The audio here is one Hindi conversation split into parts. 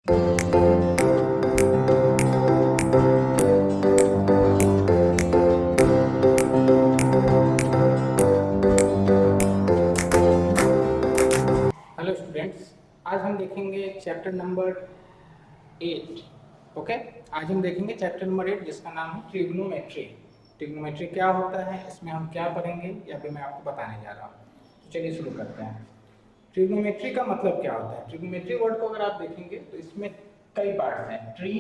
हेलो स्टूडेंट्स, आज हम देखेंगे चैप्टर नंबर 8। ओके, आज हम देखेंगे चैप्टर नंबर 8 जिसका नाम है ट्रिग्नोमेट्री। ट्रिग्नोमेट्री क्या होता है, इसमें हम क्या पढ़ेंगे, या फिर मैं आपको बताने जा रहा हूँ। तो चलिए शुरू करते हैं। ट्रिग्नोमेट्री का मतलब क्या होता है? ट्रिग्नोमेट्री वर्ड को अगर आप देखेंगे तो इसमें कई पार्ट्स हैं। ट्री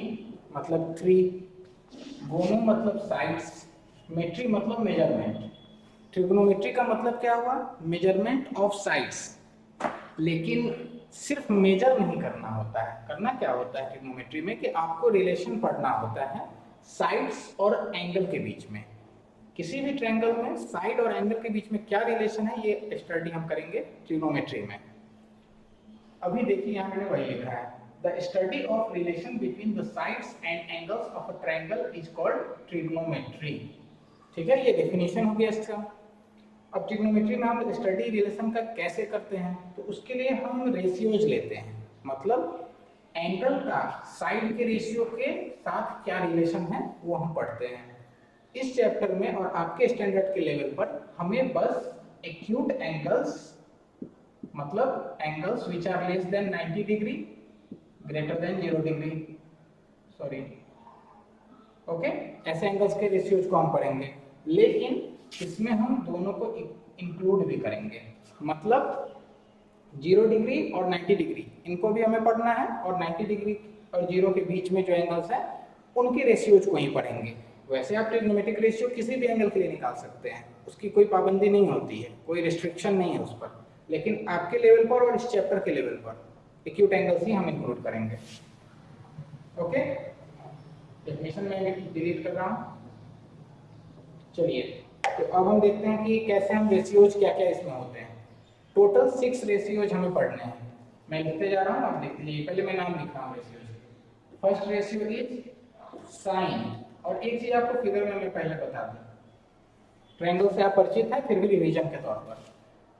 मतलब थ्री, गोनो मतलब साइड्स, मेट्री मतलब मेजरमेंट। ट्रिग्नोमेट्री का मतलब क्या हुआ? Measurement of sides. लेकिन सिर्फ मेजर नहीं करना होता है। करना क्या होता है ट्रिग्नोमेट्री में कि आपको रिलेशन पढ़ना होता है साइड्स और एंगल के बीच में। किसी भी ट्रायंगल में साइड और एंगल के बीच में क्या रिलेशन है, ये स्टडी हम करेंगे ट्रिग्नोमेट्री में। अभी देखिए यहाँ मैंने वही लिखा है, the study of relation between the sides and angles of a triangle is called trigonometry. ठीक है, ये डेफिनेशन हो गया इसका। अब ट्रिग्नोमेट्री में हम स्टडी रिलेशन का कैसे करते हैं, तो उसके लिए हम रेशियोज लेते हैं। मतलब एंगल का साइड के रेशियो के साथ क्या रिलेशन है वो हम पढ़ते हैं इस चैप्टर में। और आपके स्टैंडर्ड के लेवल पर हमें बस एक्यूट एंगल्स, मतलब angles which are less than 90 degree greater than 0 degree, sorry, okay, ऐसे एंगल्स के रेशियोज को हम पढ़ेंगे। लेकिन इसमें हम दोनों को इंक्लूड भी करेंगे। मतलब 0 डिग्री और 90 डिग्री इनको भी हमें पढ़ना है, और 90 डिग्री और 0 के बीच में जो एंगल्स हैं उनके रेशियोज को ही पढ़ेंगे। वैसे आप ट्रिग्नोमेट्रिक रेशियो किसी भी एंगल के लिए निकाल सकते हैं, उसकी कोई पाबंदी नहीं होती है, कोई रिस्ट्रिक्शन नहीं है उस पर। लेकिन आपके लेवल पर और इस चैप्टर के लेवल पर एक्यूट एंगल्स ही हम इंक्लूड करेंगे। ओके, डेफिनेशन में डिलीट कर रहा हूँ। चलिए, तो अब हम देखते हैं कि कैसे हम रेशियोज क्या क्या इसमें होते हैं। टोटल 6 रेशियोज हमें पढ़ने हैं। मैं लिखते जा रहा हूँ, आप देखते जाइए। पहले मैं नाम लिख रहा हूँ ratios. First ratio is sine. और एक चीज आपको फिगर में मैं पहले बता दूं, ट्रायंगल से आप परिचित हैं, फिर भी रिवीजन के तौर पर।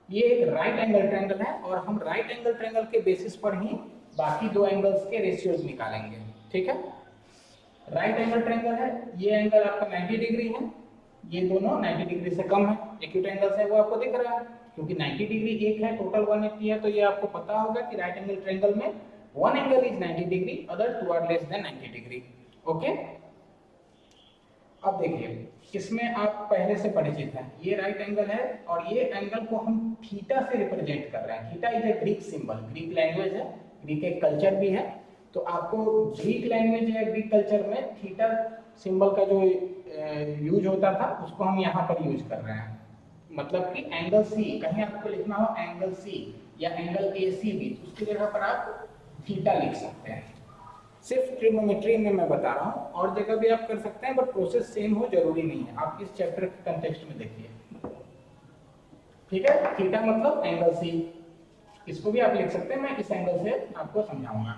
ये एक राइट एंगल ट्रायंगल है, और हम राइट एंगल ट्रायंगल के बेसिस पर ही बाकी दो एंगल्स के रेशियोज निकालेंगे। ठीक है, राइट एंगल ट्रायंगल है, ये एंगल आपका 90 डिग्री है, ये दोनों 90 डिग्री से कम है। एक्यूट एंगल्स है वो आपको दिख रहा है, क्योंकि 90 डिग्री एक है, टोटल 180 है। तो ये आपको पता होगा कि राइट एंगल ट्रायंगल में one angle is 90 degree, other two are less than 90 degree. Okay, अब देखिए, इसमें आप पहले से परिचित हैं, ये राइट एंगल है, और ये एंगल को हम थीटा से रिप्रेजेंट कर रहे हैं। Theta is a Greek symbol, Greek language है, ग्रीक एक कल्चर भी है। तो आपको ग्रीक लैंग्वेज या ग्रीक कल्चर में थीटा सिंबल का जो यूज होता था उसको हम यहाँ पर यूज कर रहे हैं। मतलब कि एंगल सी, कहीं आपको लिखना हो एंगल सी या एंगल ए सी भी, तो उसकी जगह पर आप थीटा लिख सकते हैं। सिर्फ ट्रिग्नोमेट्री में मैं बता रहा हूँ, और जगह भी आप कर सकते हैं, बट प्रोसेस सेम हो जरूरी नहीं है। आप इस चैप्टर के कंटेक्स्ट में देखिए। ठीक है, थीटा मतलब एंगल सी, इसको भी आप लिख सकते हैं, मैं इस एंगल से आपको समझाऊंगा।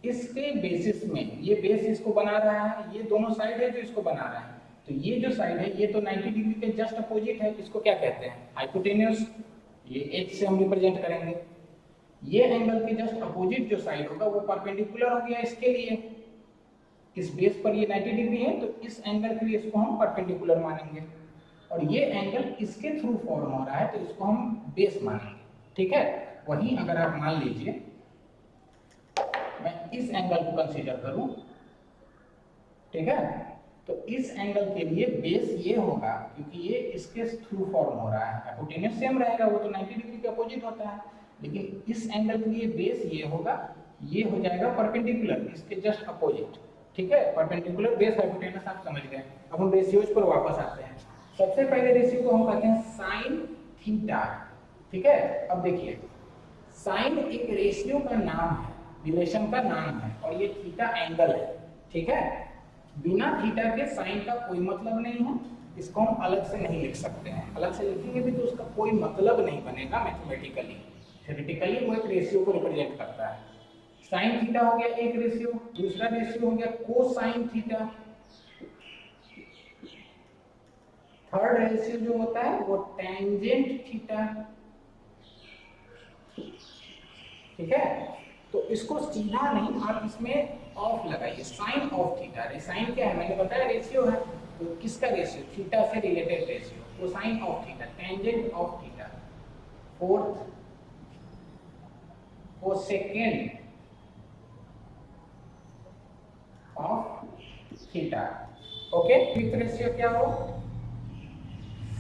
इसके बेसिस में, ये बेस इसको बना रहा है, ये दोनों साइड है जो इसको बना रहा है। तो ये जो साइड है ये तो 90 डिग्री के जस्ट अपोजिट है, इसको क्या कहते हैं? हाइपोटेन्यूज। ये एच से हम रिप्रेजेंट करेंगे। ये एंगल के जस्ट अपोजिट जो साइड होगा वो परपेंडिकुलर हो गया इसके लिए। इस बेस पर ये 90 डिग्री है, तो इस एंगल के लिए इसको हम परपेंडिकुलर मानेंगे। और ये एंगल इसके थ्रू फॉर्म हो रहा है, तो इसको हम बेस मानेंगे। ठीक है, वहीं अगर आप मान लीजिए मैं इस एंगल को कंसीडर करूं, ठीक है, तो इस एंगल के लिए बेस ये होगा, क्योंकि ये इसके थ्रू फॉर्म हो रहा है। हाइपोटेन्यूज सेम रहेगा, वो तो 90 डिग्री के अपोजिट होता है। लेकिन इस एंगल के लिए बेस ये होगा, ये हो जाएगा परपेंडिकुलर, इसके जस्ट अपोजिट। ठीक है, परपेंडिकुलर बेस हाइपोटेन्यूज आप समझ गए। अब हम रेशियोज पर वापस आते हैं। सबसे पहले रेशियो को हम कहते हैं साइन थीटा। ठीक है, अब देखिए, साइन एक रेशियो का नाम है, रिलेशन का नाम है, और ये थीटा एंगल है। ठीक है, बिना थीटा के साइन का कोई मतलब नहीं है। इसको हम अलग से नहीं लिख सकते हैं, अलग से लिखेंगे भी तो उसका कोई मतलब नहीं बनेगा मैथमेटिकली। थ्योरेटिकली वो एक रेशियो को रिप्रेजेंट करता है। साइन थीटा हो गया एक रेशियो, दूसरा रेशियो हो गया कोसाइन थीटा। थर्ड रेशियो जो होता है वो टेंजेंट थीटा। ठीक है, तो इसको सीधा नहीं, आप इसमें ऑफ लगाइए, साइन ऑफ थीटा। साइन क्या है, मैंने बताया रेशियो है, तो किसका रेशियो, थीटा से रिलेटेड रेशियो, तो sine of theta, tangent of theta, fourth cosecant of theta. Okay, fifth ratio क्या हो,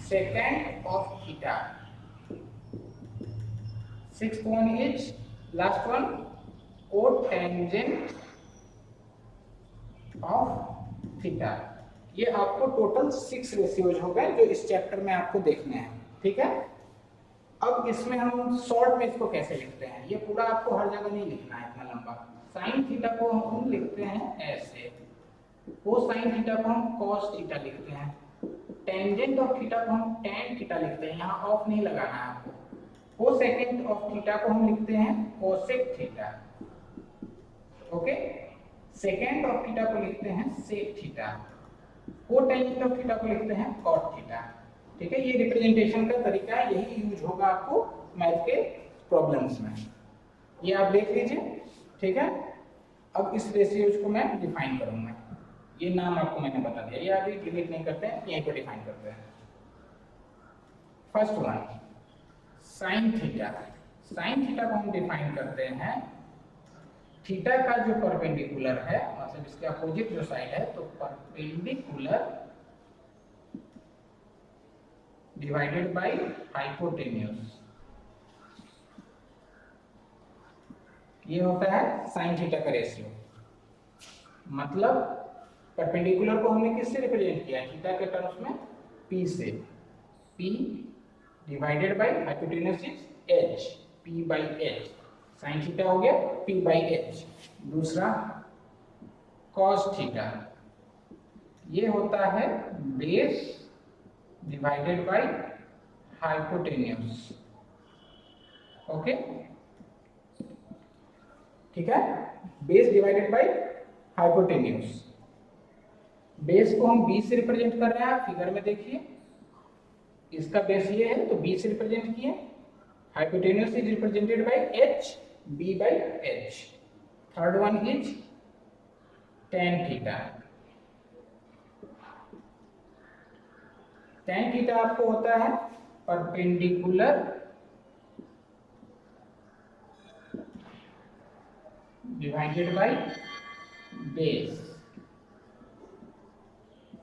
secant of theta. Sixth one is, last one, cotangent of theta. ये आपको टोटल 6 रेशियोज हो गए जो इस चैप्टर में आपको देखने हैं, ठीक है। अब इसमें हम शॉर्ट में इसको कैसे लिखते हैं, ये पूरा आपको हर जगह नहीं लिखना है इतना लंबा। साइन थीटा को हम लिखते हैं ऐसे, कोसाइन थीटा को हम कॉस थीटा लिखते हैं, टेंजेंट ऑफ थीटा को हम टेन थीटा लिखते हैं, यहाँ ऑफ नहीं लगाना है आपको। कोसेकेंट ऑफ थीटा को हम लिखते हैं cosec theta, okay. Secant of theta को लिखते हैं sec theta, cotangent of theta को लिखते हैं कॉट थीटा, ठीक है। ये रिप्रेजेंटेशन का तरीका है, यही यूज होगा आपको मैथ के प्रॉब्लम्स में, ये आप देख लीजिए, ठीक है। अब इस रेशियोज को मैं डिफाइन करूंगा, ये नाम आपको मैंने बता दिया, ये अभी डिलीट नहीं करते हैं, यहीं पर डिफाइन करते हैं। First one sine theta, sine theta को हम डिफाइन करते हैं, थीटा का जो परपेंडिकुलर है, मतलब इसके अपोजिट जो साइड है, तो परपेंडिकुलर डिवाइडेड बाय हाइपोटेन्यूज, ये होता है साइन थीटा का रेशियो। मतलब परपेंडिकुलर को हमने किससे रिप्रेजेंट किया है, थीटा के टर्म्स में p से, p divided by hypotenuse is h, p by h, sine theta हो गया p बाय h। दूसरा cos थीटा, ये होता है base divided by hypotenuse, okay, ठीक है। Base divided by hypotenuse, base को हम b से रिप्रेजेंट कर रहे हैं, फिगर में देखिए, इसका बेस ये है तो b से रिप्रेजेंट किए, hypotenuse is represented by h, b by h। Third one is tan theta, tan theta आपको होता है परपेंडिकुलर डिवाइडेड बाय बेस,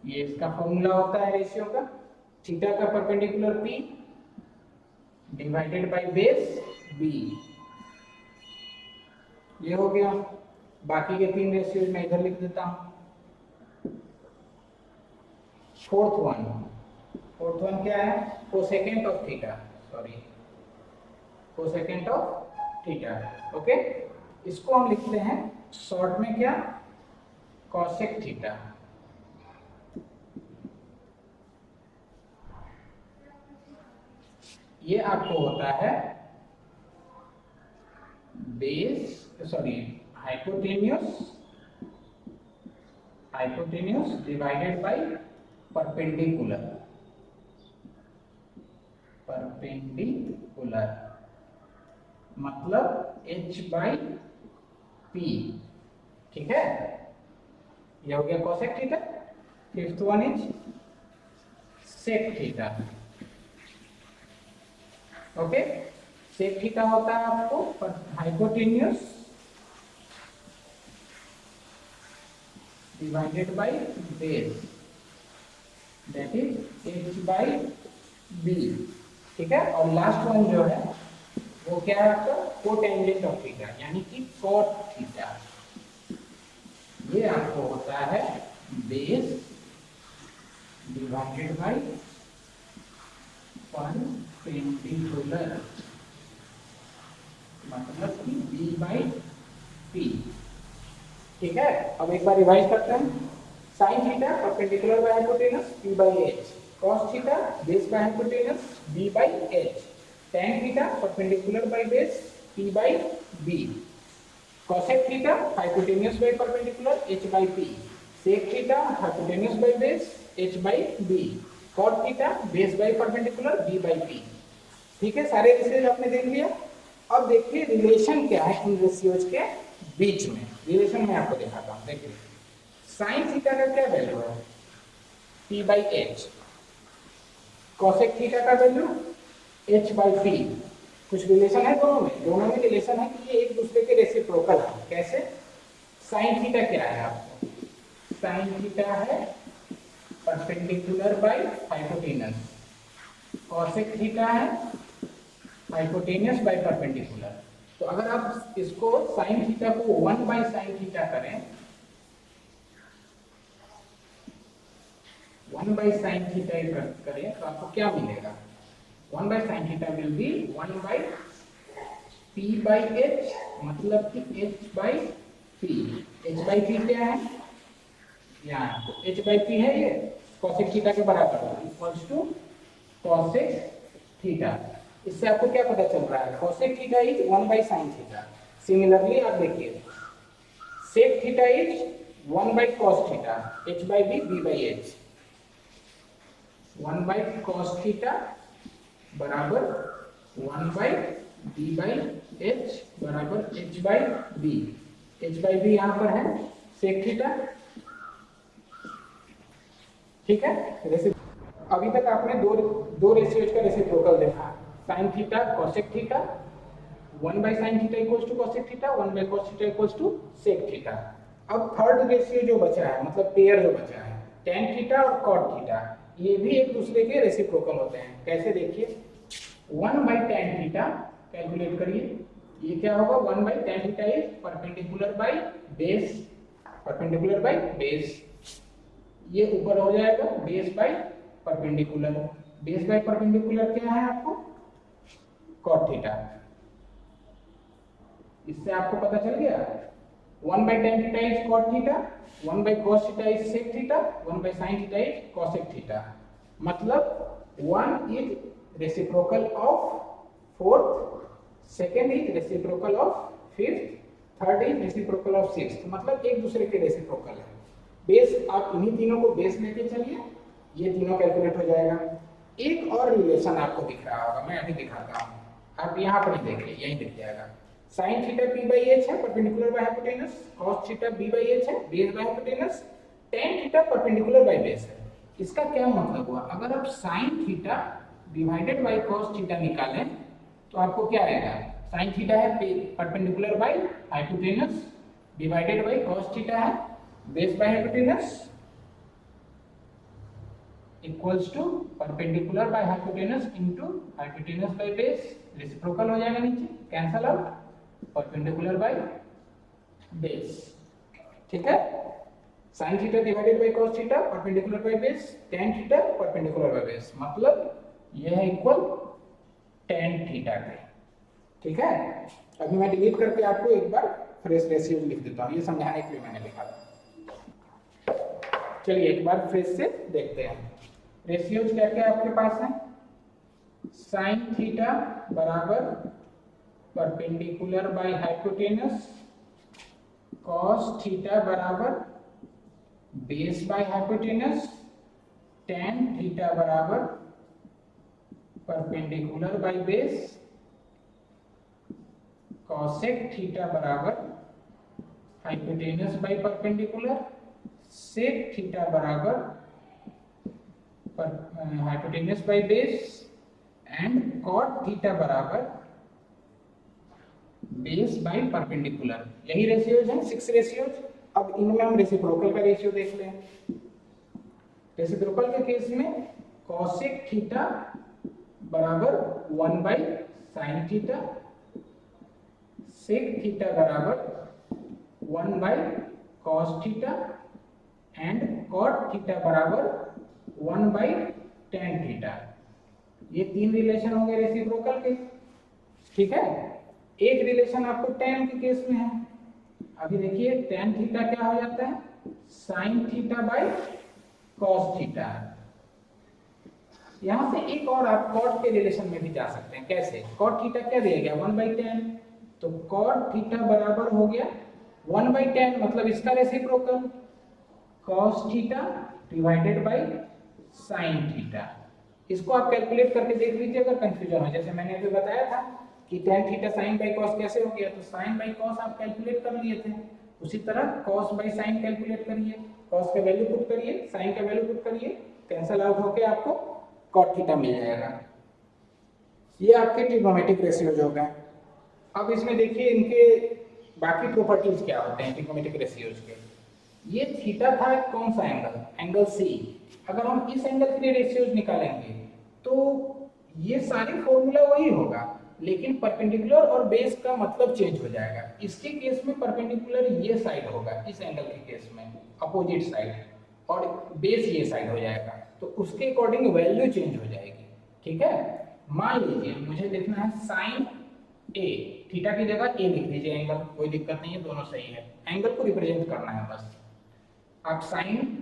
ये इसका फॉर्मूला होता है रेशियो का, थीटा का perpendicular p divided by base b, ये हो गया। बाकी के 3 रेशियोज मैं इधर लिख देता हूं। फोर्थ वन क्या है, cosecant of theta, sorry cosecant of theta, okay. इसको हम लिखते हैं शॉर्ट में क्या, कॉसेक थीटा। ये आपको होता है base, sorry hypotenuse divided by perpendicular, मतलब h बाई p, ठीक है। ये हो गया cosec theta. Fifth one is sec theta, okay. Sec theta होता है आपको hypotenuse divided by base, that is h by b, ठीक है। और लास्ट वन जो है वो क्या है आपका, कोटेंजेंट ऑफ थीटा, यानी कि कॉट थीटा। ये आपको होता है बेस डिवाइडेड बाय परपेंडिकुलर, मतलब कि b बाई p, ठीक है। अब एक बार रिवाइज करते हैं। Sine theta perpendicular by hypotenuse p by h, cos theta base by hypotenuse b by h, tan theta perpendicular by base p by b, cosec theta hypotenuse by perpendicular h by p, sec theta hypotenuse by base h by b, cot theta base by perpendicular b by p, ठीक है। सारे रेशियोज आपने देख लिया। अब देखिए रिलेशन क्या है इन रेशियोज के बीच में। रिलेशन मैं आपको दिखाता हूँ। देखिए साइन थीटा का क्या वैल्यू है, p/h। कॉसेक थीटा का वैल्यू h/p। कुछ रिलेशन है दोनों में, दोनों में रिलेशन है कि ये एक दूसरे के रेसिप्रोकल है। कैसे? साइन थीटा क्या है आपको, साइन थीटा है perpendicular by hypotenuse, cosec theta है हाइपोटेनस बाय परपेंडिकुलर। तो अगर आप इसको साइन थीटा को 1/sin थीटा करें, 1/sin थीटा करें तो आपको क्या मिलेगा, 1/sin theta will be 1/p/h, मतलब कि h/p। h/p क्या है, यहाँ तो h/p है, ये cosec थीटा के बराबर है, इक्वल्स टू cosec थीटा। इससे आपको क्या पता चल रहा है, cosec theta is 1/sin theta. Similarly आप देखिए sec theta is 1/cos theta, h/b b/h। 1/cos theta बराबर 1/b/h बराबर h/b। h/b यहाँ पर है sec थीटा, ठीक है। अभी तक आपने दो रेशियोज का रेसिप्रोकल देखा, sin theta cosec theta, 1/sin theta equals to cosec theta, 1/cos theta equals to sec theta. अब थर्ड रेशियो जो बचा है, मतलब पेयर जो बचा है, tan थीटा और cot थीटा, ये भी एक दूसरे के रेसिप्रोकल होते हैं। कैसे देखिए, 1/tan थीटा कैलकुलेट करिए, ये क्या होगा, 1/tan theta is perpendicular by base, perpendicular by base, ये ऊपर हो जाएगा base by perpendicular. Base by perpendicular क्या है आपको, cot थीटा। इससे आपको पता चल गया 1/tan theta is cot theta, 1/cos theta is sec theta, 1/sin theta is cosec theta. मतलब 1 is reciprocal of fourth, second is reciprocal of fifth, third is reciprocal of sixth. मतलब एक दूसरे के रेसिप्रोकल है। बेस आप इन्हीं तीनों को बेस लेके चलिए, ये तीनों कैलकुलेट हो जाएगा। एक और रिलेशन आपको दिख रहा होगा, मैं अभी दिखाता हूँ, आप यहाँ पर ही देखिए, यही दिख जाएगा। sin थीटा p/h है perpendicular by hypotenuse, cos theta b/h है base by hypotenuse, tan theta perpendicular by base है। इसका क्या मतलब हुआ, अगर आप sin theta divided by cos theta निकालें तो आपको क्या आएगा, sin थीटा है perpendicular by hypotenuse divided by cos theta है base by hypotenuse equals to perpendicular by hypotenuse into hypotenuse by base. Reciprocal हो जाएगा, नीचे cancel out, perpendicular by base, ठीक है। sin theta divided by cos theta perpendicular by base, tan theta perpendicular by base, मतलब यह है इक्वल tan थीटा के, ठीक है। अभी मैं डिलीट करके आपको एक बार फ्रेश रेशियो लिख देता हूँ, ये समझाने के लिए मैंने लिखा था। चलिए एक बार फ्रेश से देखते हैं रेशियोज क्या क्या आपके पास है। sin थीटा बराबर perpendicular by hypotenuse, cos theta बराबर base by hypotenuse, tan theta बराबर perpendicular by base, cosec theta बराबर hypotenuse by perpendicular, sec theta बराबर hypotenuse by base and cot theta बराबर बेस बाय परपेंडिकुलर। यही रेशियोज हैं, 6 रेशियोज। अब इनमें हम रेसिप्रोकल का रेशियो देख लें। रेसिप्रोकल के केस में cosec थीटा बराबर 1/sin थीटा, sec थीटा बराबर 1/cos theta and cot theta बराबर 1/tan थीटा। ये तीन रिलेशन हो गए रेसिप्रोकल के, ठीक है। एक रिलेशन आपको tan के केस में है। अभी देखिए tan थीटा क्या हो जाता है, sin theta by cos theta. यहां से एक और आप cot के रिलेशन में भी जा सकते हैं। कैसे, cot थीटा क्या दिया गया 1/tan, तो cot थीटा बराबर हो गया 1/tan, मतलब इसका reciprocal cos theta divided bye sin theta. इसको आप कैलकुलेट करके देख लीजिए अगर कंफ्यूजन हो, जैसे मैंने अभी बताया था कि tan theta sin by cos कैसे हो गया, तो sin बाई cos आप कैलकुलेट कर लिए थे, उसी तरह cos बाई sin कैलकुलेट करिए, cos का वैल्यू पुट करिए, sin का वैल्यू पुट करिए, कैंसल आउट होके आपको cot थीटा मिल जाएगा। ये आपके ट्रिग्नोमेट्रिक रेशियोज हो गए। अब इसमें देखिए इनके बाकी प्रॉपर्टीज क्या होते हैं ट्रिग्नोमेट्रिक रेशियोज के। ये थीटा था कौन सा एंगल, एंगल सी। अगर हम इस एंगल के लिए रेशियोज निकालेंगे तो ये सारी फॉर्मूला वही होगा, लेकिन परपेंडिकुलर और बेस का मतलब चेंज हो जाएगा। इसके केस में परपेंडिकुलर ये साइड होगा, इस एंगल के केस में अपोजिट साइड, और बेस ये साइड हो जाएगा, तो उसके अकॉर्डिंग वैल्यू चेंज हो जाएगी। ठीक है, मान लीजिए मुझे देखना है साइन ए, थीटा की जगह ए लिख दीजिए एंगल, कोई दिक्कत नहीं है, दोनों सही है। एंगल को रिप्रेजेंट करना है बस, आप साइन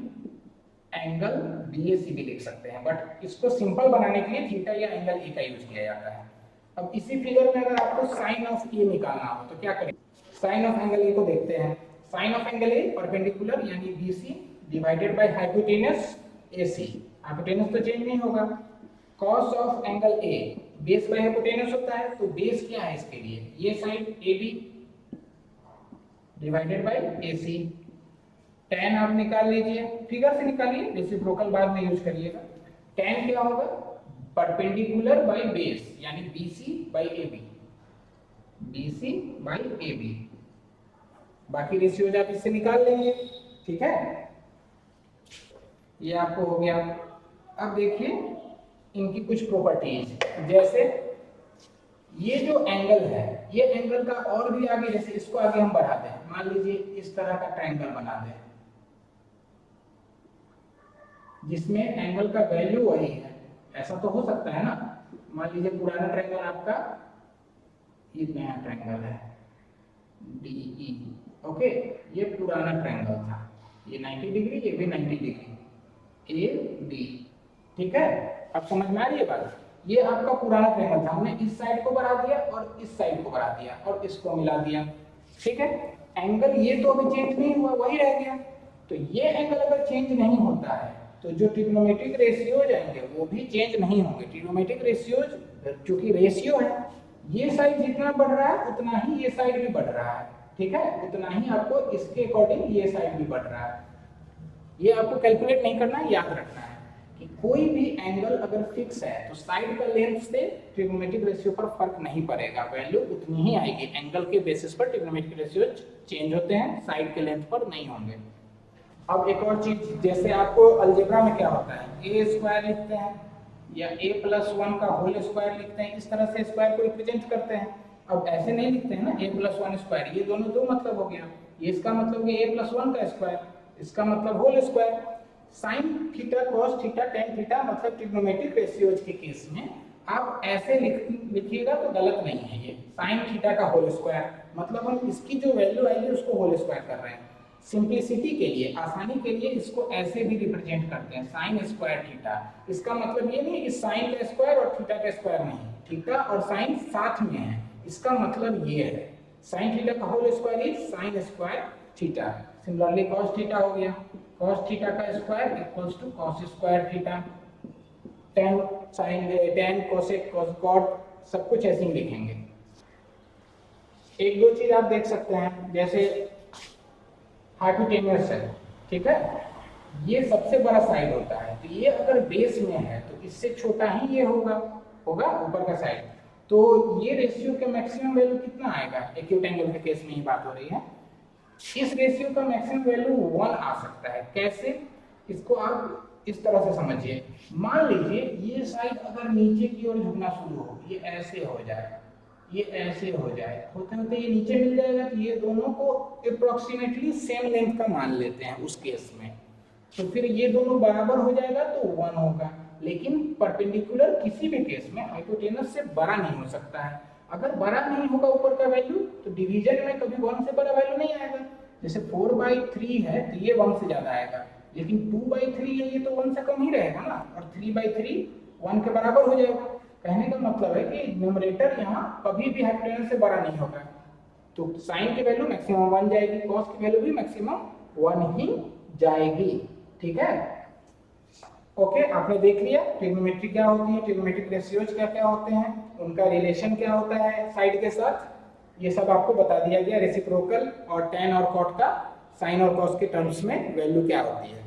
एंगल BAC भी लिख सकते हैं, बट इसको सिंपल बनाने के लिए थीटा या एंगल ए का यूज किया जाता है। अब इसी फिगर में अगर आपको साइन ऑफ ए निकालना हो तो क्या करें, साइन ऑफ एंगल ए को देखते हैं। Sine of angle A perpendicular यानी BC divided by hypotenuse AC, hypotenuse तो चेंज नहीं होगा। Cos of angle A base by hypotenuse होता है, तो बेस क्या है इसके लिए, ये side AB divided by AC। tan आप निकाल लीजिए, फिगर से निकालिए, रेसिप्रोकल बाद में यूज करिएगा। tan क्या होगा, परपेंडिकुलर बाय बेस यानी BC by AB, BC by AB। बाकी रेशियोज आप इससे निकाल लेंगे। ठीक है, ये आपको हो गया। अब देखिए इनकी कुछ प्रॉपर्टीज, जैसे ये जो एंगल है, ये एंगल का और भी आगे, जैसे इसको आगे हम बढ़ा दें, मान लीजिए इस तरह का ट्रायंगल बना दें जिसमें एंगल का वैल्यू वही है, ऐसा तो हो सकता है ना। मान लीजिए पुराना ट्रायंगल आपका, ये नया ट्रायंगल है DE, ओके, ये पुराना ट्रायंगल था, ये 90 डिग्री, ये भी 90 डिग्री, AB। ठीक है, अब समझ में आ रही है बात। ये आपका पुराना ट्रायंगल था, हमने इस साइड को बढ़ा दिया और इस साइड को बढ़ा दिया और इसको मिला दिया। ठीक है, एंगल ये तो अभी चेंज नहीं हुआ, वही रह गया। तो ये एंगल अगर चेंज नहीं होता है तो जो ट्रिग्नोमेट्रिक रेशियोज आएंगे वो भी चेंज नहीं होंगे। ट्रिग्नोमेट्रिक रेशियोज चूंकि रेशियो है, ये साइड जितना बढ़ रहा है उतना ही ये साइड भी बढ़ रहा है। ठीक है, उतना ही आपको इसके अकॉर्डिंग ये साइड भी बढ़ रहा है। ये आपको कैलकुलेट नहीं करना है, याद रखना है कि कोई भी एंगल अगर फिक्स है तो साइड का लेंथ से ट्रिग्नोमेट्रिक रेशियो पर फर्क नहीं पड़ेगा, वैल्यू उतनी ही आएगी। एंगल के बेसिस पर ट्रिग्नोमेट्रिक रेशियो चेंज होते हैं, साइड के लेंथ पर नहीं होंगे। अब एक और चीज, जैसे आपको अलजेब्रा में क्या होता है, a स्क्वायर लिखते हैं या a+1 का होल स्क्वायर लिखते हैं, इस तरह से स्क्वायर को रिप्रेजेंट करते हैं। अब ऐसे नहीं लिखते हैं ना a+1 स्क्वायर, ये दोनों दो मतलब हो गया, ये इसका मतलब कि a+1 का स्क्वायर, इसका मतलब whole square. Sine theta cos theta tan theta मतलब ट्रिग्नोमेट्रिक रेशियोज के केस में आप ऐसे लिखिएगा तो गलत नहीं है। ये साइन थीटा का होल स्क्वायर मतलब हम इसकी जो वैल्यू आएगी उसको होल स्क्वायर कर रहे हैं। सिंप्लिसिटी के लिए, आसानी के लिए इसको ऐसे भी रिप्रेजेंट करते हैं, साइन स्क्वायर थीटा। इसका मतलब ये नहीं कि साइन का स्क्वायर और थीटा का स्क्वायर नहीं, थीटा और साइन साथ में है, इसका मतलब ये है साइन थीटा का whole square is sine square theta. Similarly cos theta हो गया, cos थीटा का square equals to cos square theta. tan sin tan cosec cos cot सब कुछ ऐसे ही लिखेंगे। एक दो चीज आप देख सकते हैं, जैसे हाइपोटेनस है, ठीक है, ये सबसे बड़ा साइड होता है, तो ये अगर बेस में है तो इससे छोटा ही ये होगा ऊपर का साइड। तो ये रेशियो का मैक्सिमम वैल्यू कितना आएगा, एक्यूट एंगल के केस में ही बात हो रही है, इस रेशियो का मैक्सिमम वैल्यू 1 आ सकता है। कैसे, इसको आप इस तरह से समझिए, मान लीजिए ये साइड अगर नीचे की ओर झुकना शुरू हो, ये ऐसे हो जाए, ये ऐसे हो जाए, होते होते ये नीचे मिल जाएगा, तो ये दोनों को अप्रोक्सीमेटली सेम लेंथ का मान लेते हैं उस केस में, तो फिर ये दोनों बराबर हो जाएगा तो 1 होगा। लेकिन परपेंडिकुलर किसी भी केस में हाइपोटेनस से बड़ा नहीं हो सकता है। अगर बड़ा नहीं होगा ऊपर का वैल्यू तो डिवीजन में कभी 1 से बड़ा वैल्यू नहीं आएगा। जैसे 4/3 है तो ये 1 से ज्यादा आएगा, लेकिन 2/3 है ये तो 1 से कम ही रहेगा ना, और 3/3 1 के बराबर हो जाएगा। कहने का मतलब है कि न्यूमरेटर यहाँ कभी भी हाइपोटेनस से बड़ा नहीं होगा। तो साइन की वैल्यू मैक्सिमम 1 जाएगी, कॉस की वैल्यू भी मैक्सिमम 1 ही जाएगी। ठीक है, ओके, आपने देख लिया ट्रिग्नोमेट्री क्या होती है, ट्रिग्नोमेट्रिक रेशियोज क्या क्या होते हैं, उनका रिलेशन क्या होता है साइड के साथ, ये सब आपको बता दिया गया। रेसिप्रोकल और tan और cot का साइन और कॉस के टर्म्स में वैल्यू क्या होती है।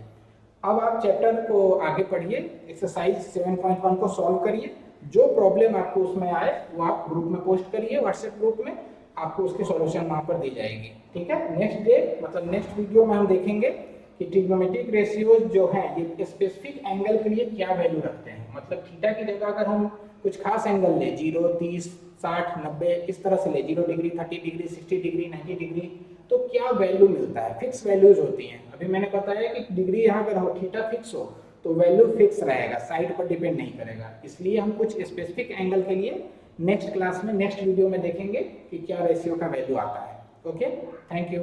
अब आप चैप्टर को आगे पढ़िए, एक्सरसाइज 7.1 को सॉल्व करिए। जो प्रॉब्लम आपको उसमें आए वो आप ग्रुप में पोस्ट करिए, व्हाट्सएप ग्रुप में, आपको उसकी सॉल्यूशन वहाँ पर दी जाएगी। ठीक है, नेक्स्ट डे मतलब नेक्स्ट वीडियो में हम देखेंगे कि ट्रिग्नोमेट्रिक रेशियोज जो हैं ये स्पेसिफिक एंगल के लिए क्या वैल्यू रखते हैं। मतलब थीटा की जगह अगर हम कुछ खास एंगल ले 0, 30, 60, 90 इस तरह से ले 0 डिग्री, 30 डिग्री, 60 डिग्री, 90 डिग्री, तो क्या वैल्यू मिलता है। फिक्स वैल्यूज होती हैं। अभी मैंने बताया कि डिग्री यहाँ अगर हो, थीटा फिक्स हो तो वैल्यू फिक्स रहेगा, साइड पर डिपेंड नहीं करेगा। इसलिए हम कुछ स्पेसिफिक एंगल के लिए नेक्स्ट क्लास में नेक्स्ट वीडियो में देखेंगे कि क्या रेशियो का वैल्यू आता है। Okay, thank you.